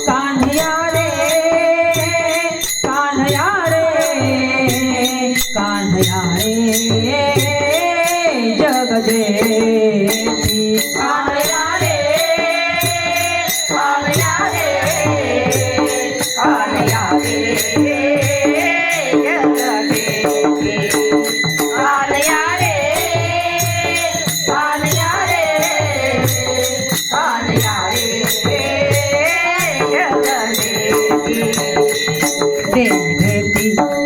कान्हया रे कान्हया रे कान्हया रे जग जेठी कान्हया रे कान्हया रे कान्हया रे जग जेठी कान्हया रे कान्हया रे कान्हया रे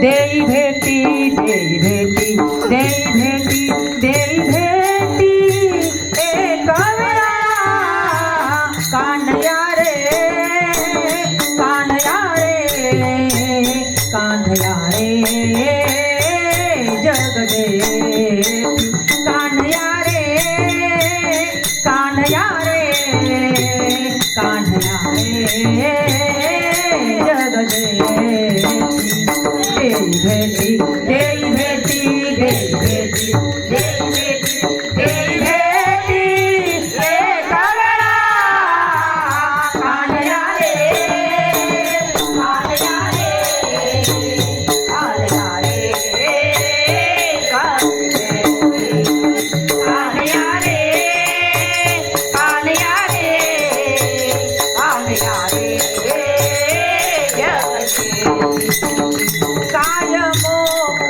देई भेटी देई भेटी देई भेटी देई भेटी एक वेळा कान्हया रे कान्हया रे कान्हया रे जग जेठी कान्हया रे कान्हया रे कान्हया रे जग जेठी देई भेटी देई भेटी देई भेटी देई भेटी एक वेळा कान्हया रे कान्हया रे कान्हया रे कान्हया रे कान्हया रे कान्हया रे काय मोक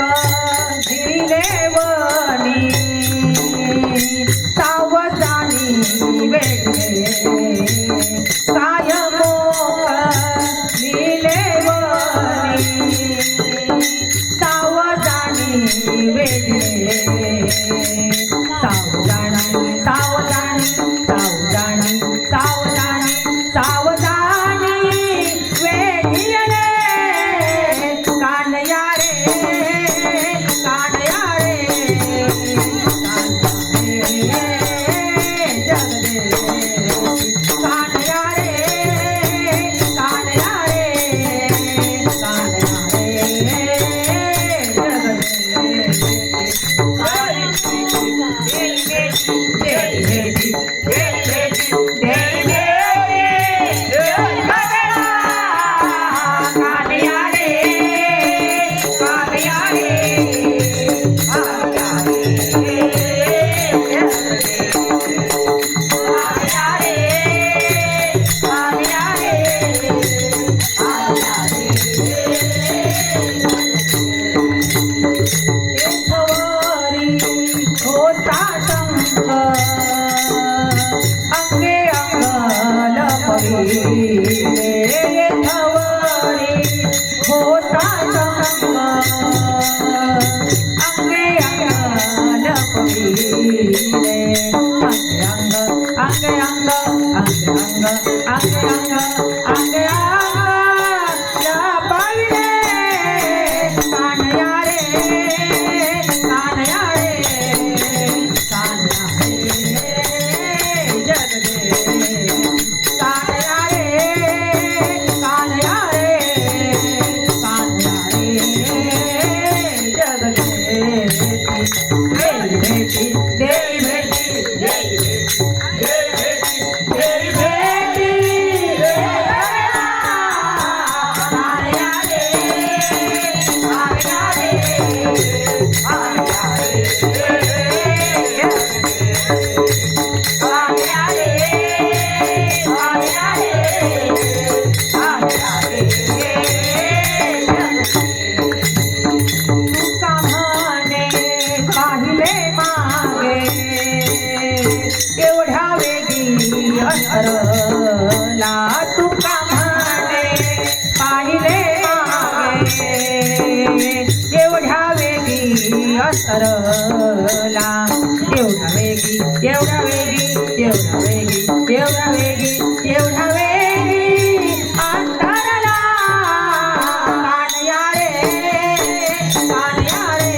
झिलेवणी सावधानी वेगळे काय मोक झिलेवणी सावधानी वेगळे सावधानी सावधानी सावधानी सावधानी सावधानी वेगळे कान्हया रे कान्हया रे कान्हया रे जग जेठी कान्हया रे कान्हया रे कान्हया रे जग जेठी अंगे अंगल पविले थवरी होता संग अंगे अंगल पविले अंग अंग अंग अंग अंग अंग अंग अंग अंग पविले कान्हया रे कान्हया रे कान्हया जग कान्हया रे कान्हया रे कान्हया रे जग देई भेटी देई भेटी देई भेटी देई भेटी कान्हया रे कान्हया रे कान्हया रे पाहिले मागे एवढ्या वेगी असरला तुका म्हणे पाहिले मागे एवढ्या वेगी असरला एवढ्या वेगी एवढ्या वेगी एवढ्या वेगी एवढ्या वेगी एवढ्या वेगी अंतरला कान्हया रे कान्हया रे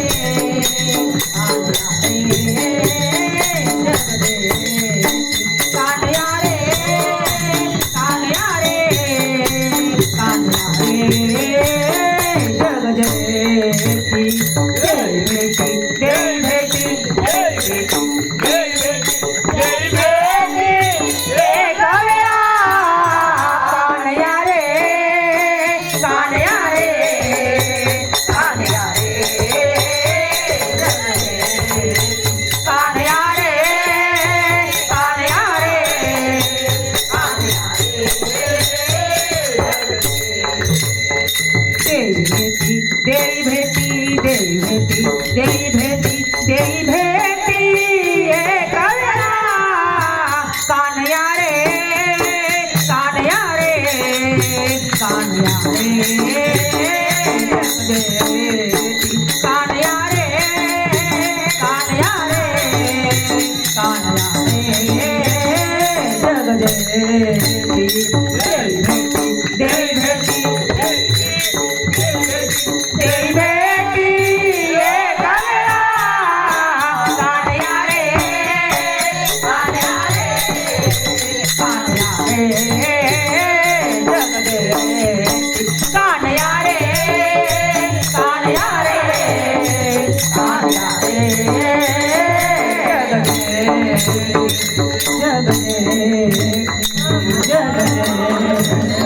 कान्हया रे कान्हया रे कान्हया रे जग जेठी देई भेटी देई भेटी देई भेटी देई भेटी देई भेटी कान्या रे कान्या रे कान्या रे जगदेवी देवी भेटी देवी भेटी ये कान्या कान्या रे कान्या रे कान्या रे जगदेवी कान्या रे कान्या रे कान्या रे जगदेवी जगदेवी जगदेवी